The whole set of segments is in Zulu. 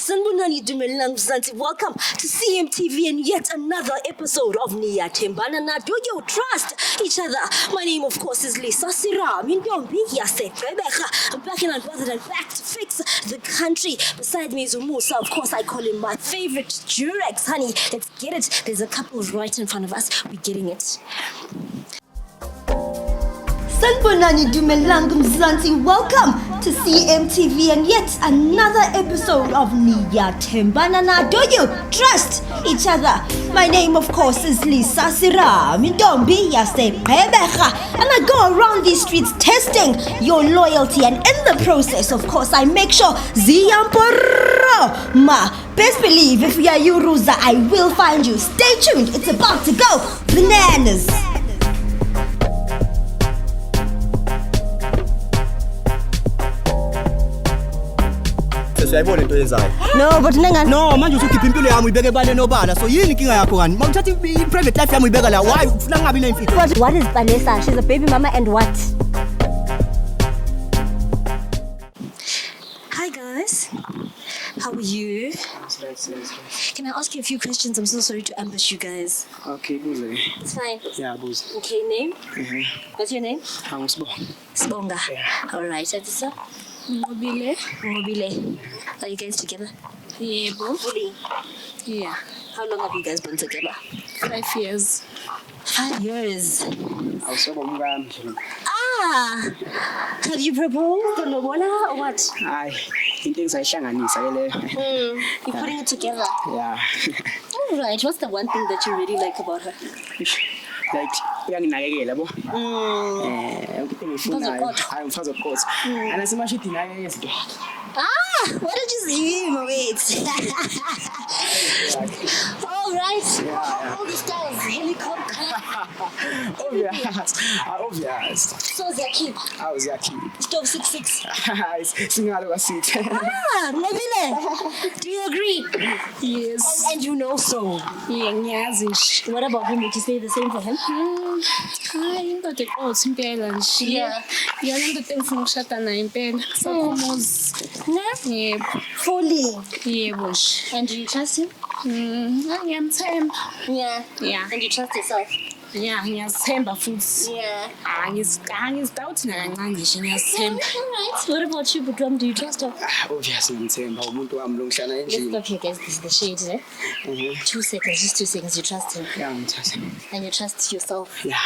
Sanibonani Dumelang Mzansi. Welcome to CMTV and yet another episode of Niyathembana Na. Do you trust each other? My name, of course, is Lisa Sira. I'm back in Unbothered and back to fix the country. Beside me is Umusa. Of course, I call him my favorite Durex. Honey, let's get it. There's a couple right in front of us. We're getting it. Sanibonani Dumelang Mzansi. Welcome to CMTV and yet another episode of Niyathembana Na. Do you trust each other? My name, of course, is Lisa Sira. And I go around these streets testing your loyalty, and in the process, of course, I make sure ma. Best believe if we are Yuruza, I will find you. Stay tuned. It's about to go bananas. Siyayibona into yenzayo. No, but no, manje usukhipha impilo yami uyibeke ebale nobala. So yini inkinga yakho ngani? Mawuthatha i-private life yami uyibeka la. Why ufuna ngabi nemfihlo? But what is Vanessa? She's a baby mama and what? Hi guys. How are you? Can I ask you a few questions? I'm so sorry to ambush you guys. Okay, buze. It's fine. Yeah, buze. Okay, name? What's your name? Sibonga. Sibonga. Yeah. Alright, Adisa? Mobile. Are you guys together? Yeah, bro. Fully. Yeah. How long have you guys been together? 5 years. 5 years. Awusebongami. Have you proposed or what? Hayi, into engizayihlanganisa ke leyo. You're putting it together. Yeah. Alright, what's the one thing that you really like about her? Like uyanginakekela yabo. Ukuthi ngifunayo. Hayi umfazi ophosa. Anasemashidi naye yezinto. What did you see? Wait. Alright. Yeah. All the stars, helicopter. Obvious. So Zakib. How's your kid? Stove 66. Singalo kasithe. Nobile. Do you agree? Yes. And you know so. Yeah, ngiyazi nje. What about him? Would you say the same for him? Hayi indoda eqotha impela nje. Yeah. Iyona indoda engifuna ukushada nayo impela. Sakhumuzi. Yebo. Fully. Yebo nje. And do you trust him? Ngiyamthemba. Yeah. Yeah. And you trust yourself? Yeah, ngiyazithemba futhi. Yeah. Ngizidawuthi nakancane nje ngiyazithemba. Alright. What about you, Budram? Do you trust her? Obvious ngimthemba umuntu wami longihlala Let's endlini. stop here, guys. This is the shade, eh? 2 seconds, just 2 seconds. You trust him. Yeah, ngithatha. And you trust yourself Yeah.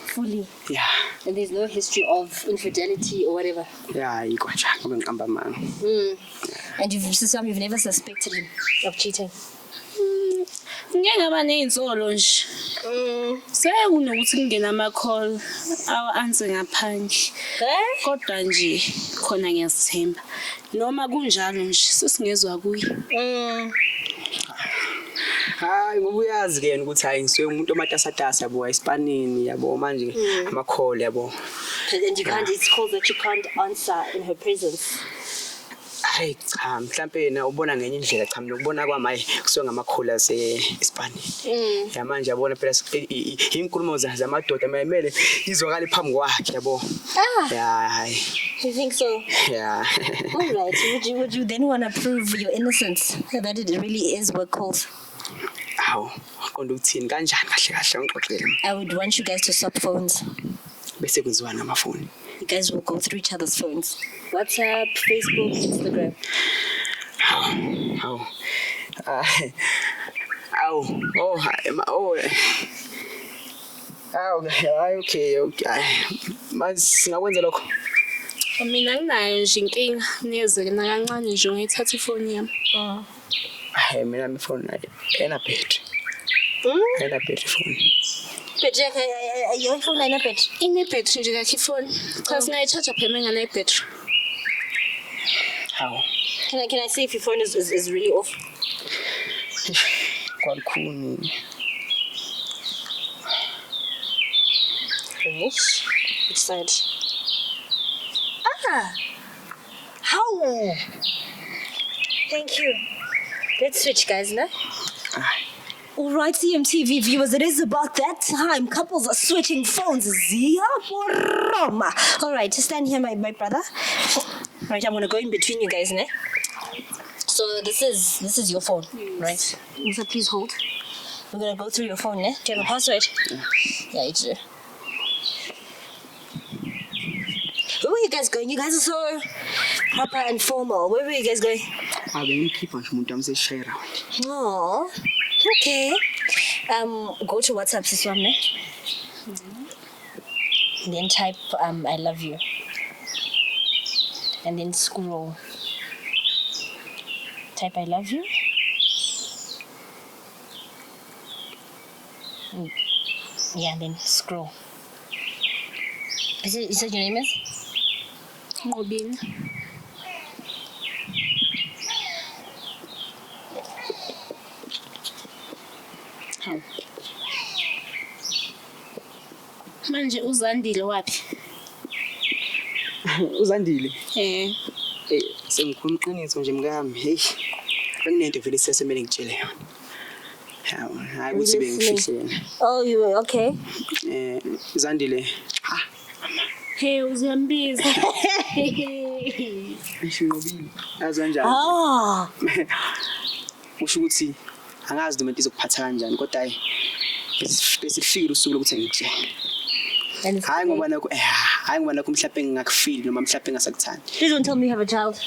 fully. Yeah. And there's no history of infidelity or whatever. Yeah, ikwanja ngoba ngiqamba mani. And you've never suspected him of cheating. Ngeke ngaba nezinsolo nje. Sekunokuthi kungena ama-call awa-answer ngaphandle. Kodwa nje khona ngiyazithemba. Noma kunjalo nje sesingezwa kuye. Hayi ngoba uyazi ke ukuthi hayi ngisuke umuntu omatasatasa yabo eSpanini yabo manje ama-call yabo. And you can't, it's calls that you can't answer in her presence. Hayi cha mhlambe yena ubona ngenye indlela cha mina ukubona kwami hayi kusuke ngama-call eSpanini. Ya manje yabona phela inkulumo zamadoda mayimele izwakala phambi kwakhe yabo. Yeah, hayi. You think so? Yeah. All right. Would you then want to prove your innocence that it really is what calls? Awu, qonda ukuthini kanjani kahle kahle ngixoxele. I would want you guys to swap phones. Bese kwenziwa namafoni. You guys will go through each other's phones. WhatsApp, Facebook, Instagram. Awu. Okay. Manje singakwenza lokho. Mina nginayo nje inkinga neze nakancane nje ngiyithatha ifoni yami. Hayi mina ifoni ena battery. Ena battery phone. But your phone line battery. Ine-battery nje kakho ifoni. Cha singayi-charger phela ngane-battery. Hawu. Can I see if your phone is really off? Kwalukhuni. Which side? How? Thank you. Let's switch, guys, no? Alright, CMTV viewers, it is about that time. Couples are switching phones. Alright, stand here, my brother. Right, I'm gonna go in between you guys, ne? So So this is your phone, right? So please hold. We're gonna go through your phone, eh? Do you have a password? Yeah, you do. Where were you guys going? You guys are so proper and formal. Where were you guys going? Oh, okay. Go to WhatsApp, sis one, eh? Then type I love you. And then scroll. Type I love you. Yeah, and then scroll. Is that your name is? Ngobini. Hawu. Manje uzandile wapi? Uzandile. Sengikhuluma iqiniso nje mkami. Hey. Bekunento vele sesemele ngitshele yona. Hayi ukuthi bengifihle yena. Oh, you were okay. Uzandile. Hey, uziyambiza. Ngishingobile. Azanjani? Ah. Usho ukuthi angazi noma into izokuphatha kanjani kodwa hayi bese kufikile usuku lokuthi ngitshele. Hayi ngoba nakho mhlawumbe ngingakufeel noma mhlawumbe ngingasakuthandi. Please don't tell me you have a child.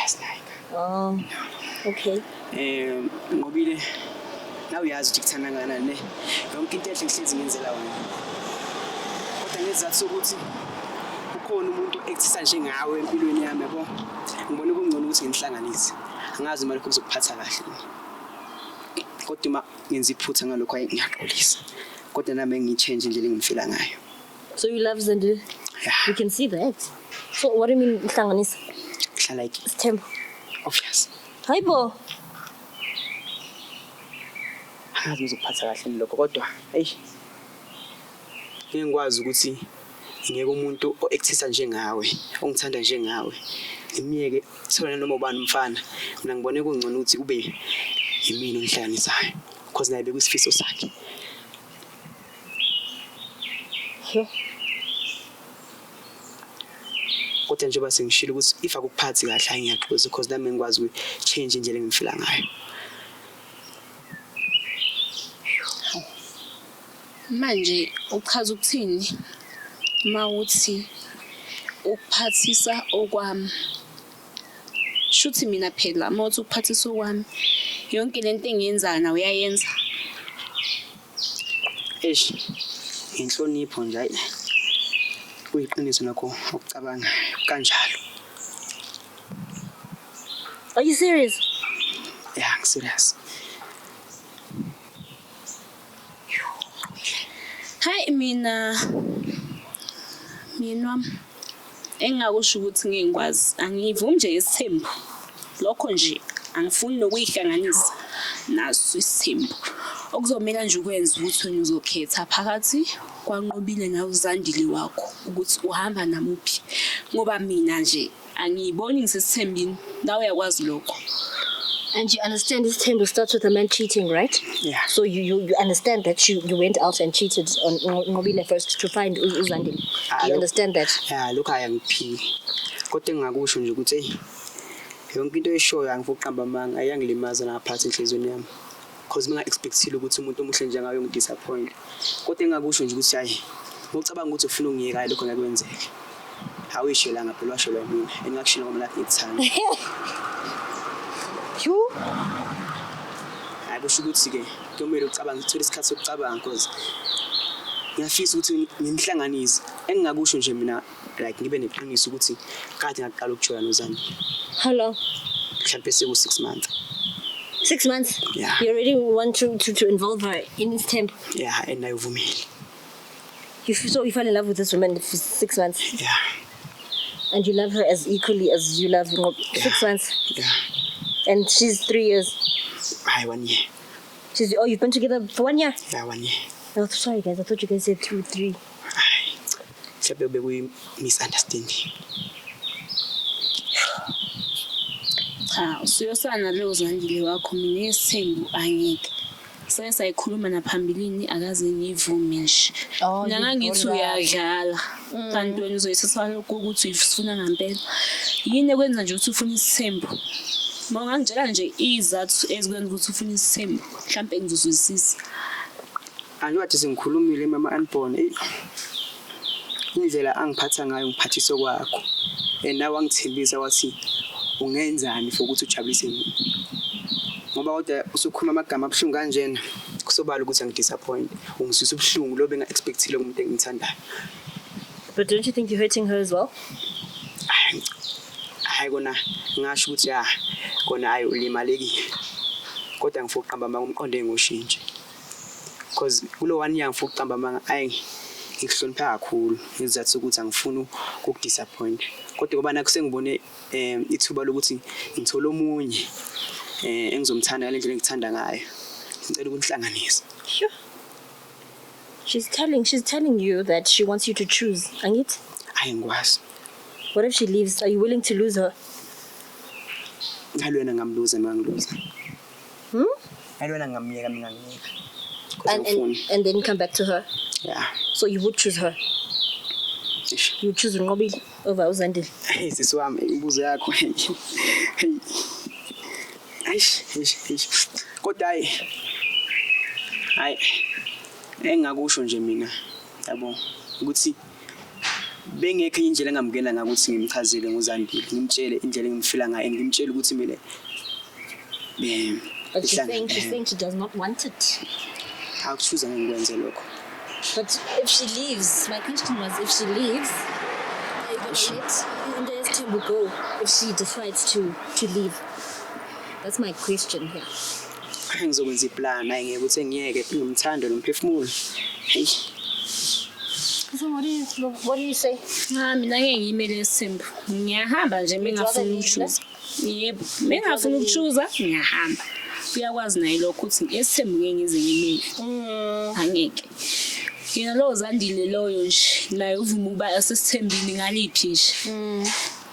It's like. Oh. Okay. Ngobile nawe uyazi ukuthi kuthanda kangakanani ne. Yonke into ehle ngihlezi ngenzela wena. Kodwa ngezathu sokuthi ukhona umuntu ekuthisa nje ngawe empilweni yami yabo. Ngibona kungcono ukuthi nginihlanganise. Angazi uma lokho kuzokuphatha kahle. Kodwa uma ngenza iphutha ngalokho ngiyaxolisa. Kodwa nami ngichange indlela engimfila ngayo. So you love Zandile? Yeah. You can see that. So what do you mean ihlanganisa? Like It's tempo. obvious. Hayibo. Angazi ngizokuphatha kahle lokho kodwa hey. Ngikwazi ukuthi ngeke umuntu oekthisa njengawe, ongithanda njengawe. Ngimiyeke sona noma ubani umfana. Mina ngibone kungcono ukuthi ube yimini ongihlanisayo because naye bekuyisifiso sakhe. Yo. Kodwa nje base ngishilo ukuthi if akuphathi kahle angiyaqhubeka because nami ngikwazi ukuyichange indlela engimfila ngayo. Manje uchaza ukuthini? Mawuthi ukuphathisa okwami. Shuthi mina phela mawuthi ukuphathisa okwami. Yonke lento engiyenzayo nawe uyayenza. Eish. Inhlonipho nje hayi. Kuyiqiniso nakho ukucabanga kanjalo. Are you serious? Yeah, I'm serious. Hayi mina engakusho ukuthi ngingikwazi angivumi nje isithembu. Lokho nje angifuni nokuyihlanganisa naso isithembu. Okuzomela nje ukwenza ukuthi wena uzokhetha phakathi kwanqobile nawe uzandile wakho ukuthi uhamba namuphi. Ngoba mina nje angiyiboni ngisesithembini nawe uyakwazi lokho. And you understand this tempo starts with a man cheating, right? Yeah. So you understand that you went out and cheated on Ngobile first to find Uzandile. You understand that? Yeah, look I am P. Kodwa engakusho nje ukuthi hey yonke into eshoyo angifuna uqamba amanga ayangilimaza naphathi enhlizweni yami. Because mina expectile ukuthi umuntu omuhle njengayo ngidisappoint. Kodwa engakusho nje ukuthi hayi ngicabanga ukuthi ufuna ungiyeka lokho ngakwenzeke. Awishela ngaphela washela mina engakushila ngoba lapha ngithanda. You? Akusho ukuthi ke kumele ucabanga uthola isikhathi sokucabanga because ngiyafisa ukuthi ngimhlanganise. Engakusho nje mina like ngibe neqiniso ukuthi kade ngaqala ukujoya noZandile. How long? Mhlawumbe seku 6 months. 6 months? Yeah. You already want to involve her in this tempo? Yeah, and ayivumile. So you fell in love with this woman for 6 months? Yeah. And you love her as equally as you love Ngob? Yeah. 6 months? Yeah. And she's 3 years? Aye, 1 year. You've been together for 1 year? Yeah, 1 year. Oh, sorry guys, I thought you guys said 2, 3. Aye. Mhlawumbe bekuyi misunderstanding. Cha, usuyosana leyo Zandile wakho mina isithembu angike. Sake sayikhuluma naphambilini akaze ngivume nje. Oh, Mina ngangithi uyadlala. Kanti wena uzoyithatha ukuthi uyifuna ngempela. Yini ekwenza nje ukuthi ufuna isithembu? Mawungangitshela nje izathu ezikwenza ukuthi ufune isithembu. Mhlambe ngizozwisisa. Angiwathi sengikhulumile mama unborn. Indlela angiphatha ngayo ngiphathiso kwakho. Nawe angithembisa wathi ungenzani for ukuthi ujabulise mina. Ngoba kodwa usukhuluma amagama abuhlungu kanjena kusobala ukuthi angidisappoint. Ungisisa ubuhlungu lo benga expectile kumuntu engithandayo. But don't you think you're hurting her as well? Hayi kona ngasho ukuthi kona hayi ulimalekile. Kodwa ngifuna ukuqamba manga umqondo engoshintshe. Because kulo 1 year ngifuna ukuqamba manga ngihlonipha kakhulu izathu ukuthi angifuni ukudisappoint. Kodwa ngoba nakho sengibone ithuba lokuthi ngithola omunye engizomthanda ngale ndlela engithanda ngayo. Ngicela ukunihlanganisa. Sure. She's telling you that she wants you to choose. Angit? Ayingwazi. What if she leaves? Are you willing to lose her? Ngalwena ngamluza mangiluza. Ngalwena ngamyeka mina ngiyeka. And then come back to her. Yeah. So you would choose her. You choose Ngobile over Uzandile. Hey sisiwami imibuzo yakho. Eish. Kodwa hayi engakusho nje mina yabo ukuthi bengekho indlela engamukela ngakuthi ngimchazele ngozandile ngimtshele indlela engimfila ngayo ngimtshele ukuthi mina But she's saying she does not want it. Akuchuza ngikwenze lokho. But if she leaves, my question was if she leaves, are you going to let the STM will go if she decides to leave? That's my question here. Ngizokwenza iplan ayengeke ukuthi ngiyeke ngimthanda nomphefumulo. Hey. So what do you say? Mina ngeke ngiyimele isithembu. Ngiyahamba nje mengafuni ukuchuza. Yebo, mengafuni ukuchuza ngiyahamba. Uyakwazi naye lokho ukuthi isithembu ngeke ngize ngimele. Angeke. Yena lo Zandile loyo nje naye uvuma ukuba asisithembini ngaliphi nje.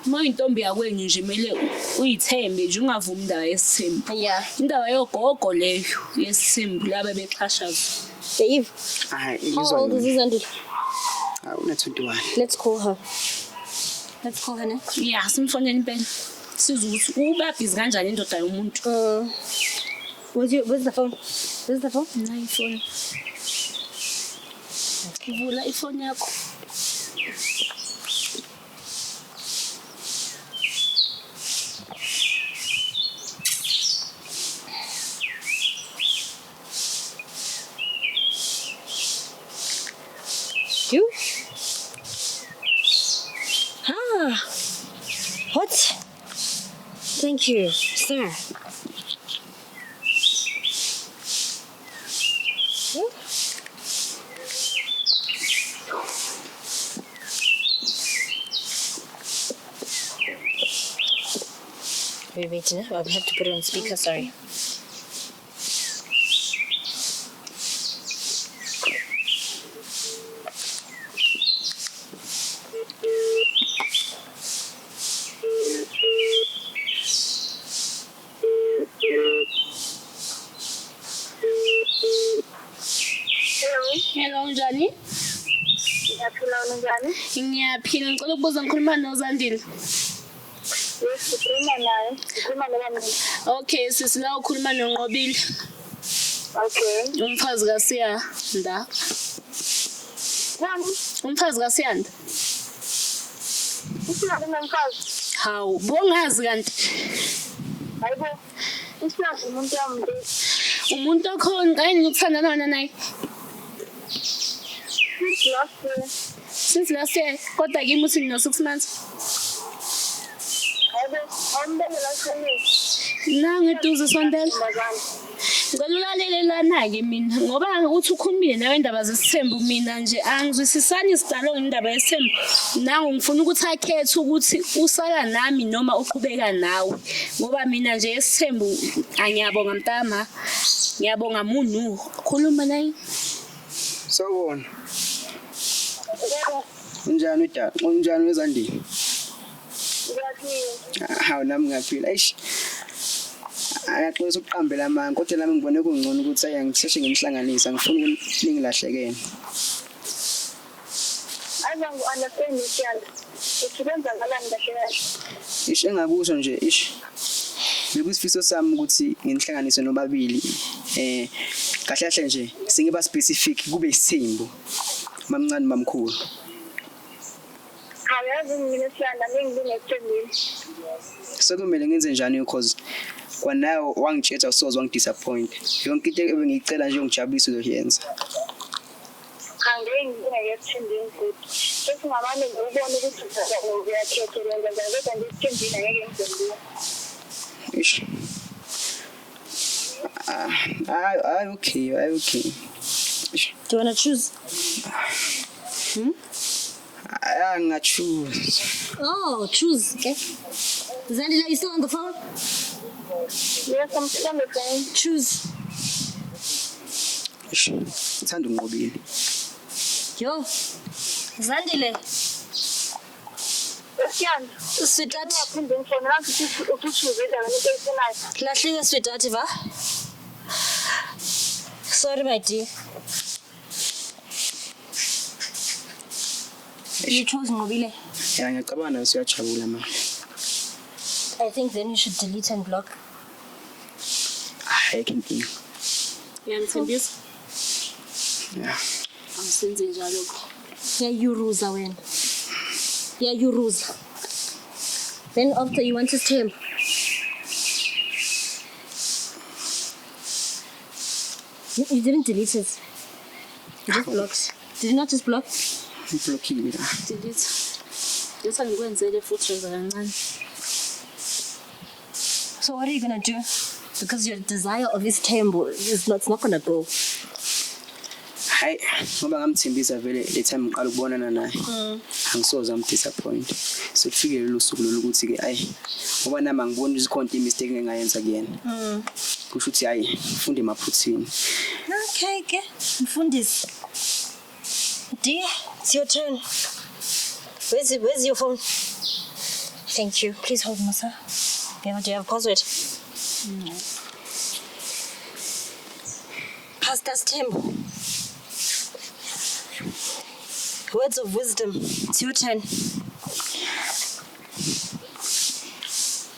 Uma intombi yakwenyu nje mele uyithembe nje ungavumi indaba yesithembu. Yeah. Indaba yogogo leyo yesithembu laba bexhashaza. Dave. Hayi How old is Zandile? Una 21. Let's call her. Let's call her now. Yeah, simfonela impela. Sizukuthi uba busy kanjani indoda yomuntu. Where's the phone? Where's the phone? Nayi phone. Vula ifoni yakho. You? What? Thank you, sir. Wait, I have to put it on speaker, sorry. Hello njani? Ngiyaphila njani? Ngiyaphila ngicela ukubuza ngikhuluma noZandile. Yes, ukhuluma naye. Ukhuluma nobani? Okay, sisi la ukhuluma noNqobile. Okay. Umfazi kaSiyanda. Nani? Umfazi kaSiyanda. Isiyanda nomfazi. Hawu, bongazi kanti. Hayibo. Isiyanda umuntu wami. Umuntu okhona kanye ukuthandana naye. Since last year, kodwa kimi uthi ngino 6 months. Hayibo, awumbekela khona. Nangiduze sondela. Ngicela ulalelelana-ke mina ngoba uthi ukhulumile nawe indaba zesithembu mina nje angizwisisani isidalo ngendaba yesithembu. Nangu ngifuna ukuthi akhethe ukuthi usala nami noma uqhubeka nawe. Ngoba mina nje yesithembu angiyabonga mntama. Ngiyabonga Munu. Khuluma naye. Sawubona. Unjani uDa? Unjani weZandile? Ngiyaphila. Hawu nami ngiyaphila. Eish. Ayaxolisa ukuqambela amanga kodwa nami ngibone kungcono ukuthi ayangisheshe ngimhlanganisa ngifuna ningilahlekene. Azangu understand isiyanda. Usebenza ngalani kahle kahle? Ish engakusho nje ish. Bekusifiso sami ukuthi nginihlanganise nobabili kahle kahle nje singiba specific kube isithembu mamncane mamkhulu. Awazi mina siyanda ngingilethembile. Sekumele ngenze njani because kwanayo wangitshela usoze wangidisappoint. Yonke into ebengicela nje ungijabulise uzoyenza. Ngingayethembile futhi. Sesingamane ngibone ukuthi uyakhetha lenza kodwa ngithembile ngeke ngizenzile. Ish. Okay. Ish. Do you want to choose? Choose. Oh, choose. Okay. Zandile, are you still on the phone? Yes, I'm still on the phone. Choose. Ish. Ngithanda unqobile. Yo. Zandile. Siyanda. Sweetheart. Ngaphinde ngifona ukuthi uchuze endaweni eyisenayo. Lahlile sweetheart va. Sorry my dear. You chose Ngobile. Yeah, ngiyacabanga nawe siyajabula manje. I think then you should delete and block. I can be. Ngiyamthembisa. Yeah. Angisenze njalo. Yayiruza wena. Yayiruza. Then after you want to stem. You didn't delete it. You just blocked. Did you not just block? Ngiblokile la. Delete. Yesa ngikwenzele futhi nje kancane. So what are you gonna do? Because your desire of this temple is not, it's not gonna go. Hayi, ngoba ngamthembisa vele le time ngiqala ukubonana naye. Angisoze disappoint. Sekufike lelo suku lolu ukuthi ke ayi ngoba nami ngibona ukuthi ikhonto imistake engayenza kuyena. Kusho ukuthi hayi ufunde emaphuthini. Okay. Mfundisi. Dear, it's your turn. Where's your phone? Thank you. Please hold Musa. Do you have password? No. Pastor's temple. Words of wisdom. It's your turn.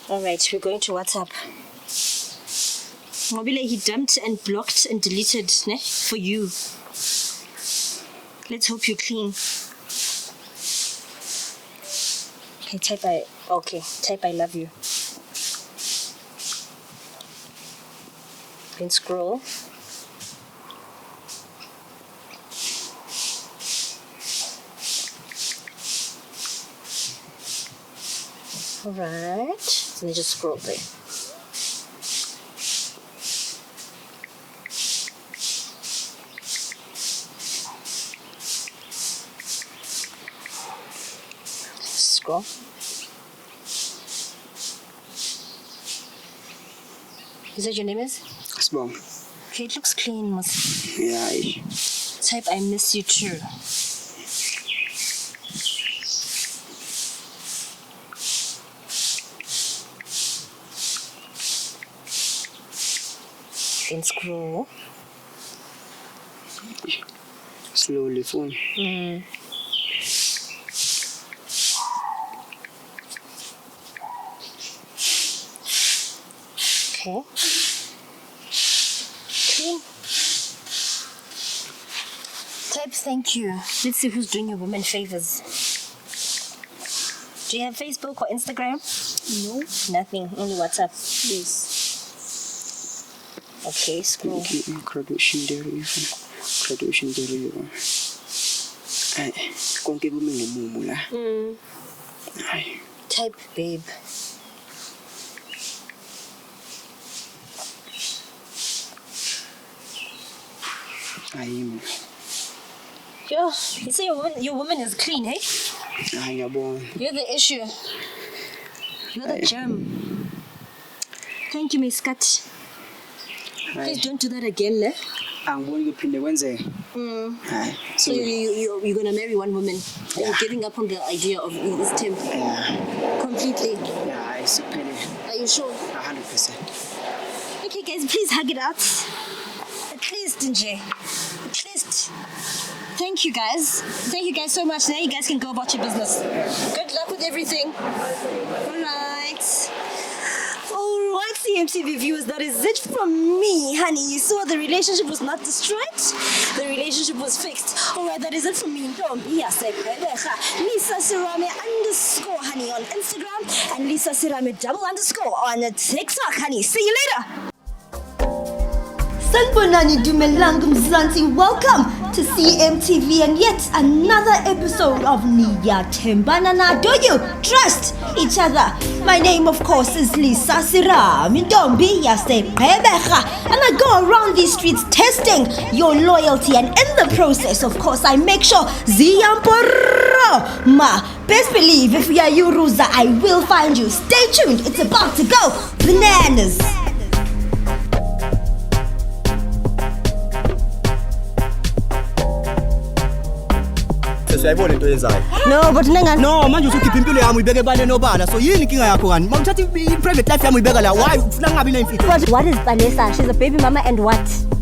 All right, we're going to WhatsApp. Mobile, he dumped and blocked and deleted for you. Let's hope you're clean. Okay, type I love you. Then scroll. All right, then you just scroll there. Scroll. Is that your name is? Sibonga. Okay, it looks clean, Mus. Yeah. Type I miss you too. Then scroll. Slowly phone. Okay. Clean. Type thank you. Let's see who's doing your woman favors. Do you have Facebook or Instagram? No. Nothing. Only WhatsApp. Yes. Okay, scroll. Graduation deriva. Ay, konke kumi ngomumo la. Ay. Type babe. Ayimo. Yo, you say your woman is clean, hey? Ay, ngiyabona. You're the issue. You're the germ. Thank you, Miss Kat. Please don't do that again, ne? Angiboni kuphinde kwenzeke. Hayi. So you're gonna marry one woman. And you're giving up on the idea of this temp. Yeah. Completely. Yeah, isiphele Are you sure? 100%. Okay, guys, please hug it out. At least, Nje. At least. Thank you, guys. Thank you guys so much. Now you guys can go about your business. Good luck with everything. All right. All right, CMTV viewers, that is it from me, honey. You saw the relationship was not destroyed. The relationship was fixed. Alright, that is it from me. Lisa Sirame _ honey on Instagram and Lisa Sirame _ on TikTok, honey. See you later. Sanibonani Dumelang Mzansi, welcome to CMTV and yet another episode of Niyathembana Na. Do you trust each other? My name of course is Lisa Sirame and I go around these streets testing your loyalty, and in the process of course I make sure ma best believe if you are Yuruza I will find you. Stay tuned, it's about to go bananas. Siyayibona into yenzayo. No, but No, manje usukhipha impilo yami uyibeke bale nobala. So yini inkinga yakho kani? Mawuthatha i-private life yami uyibeka la. Why ufuna ngabi na imfihlo? what is Vanessa? She's a baby mama and what?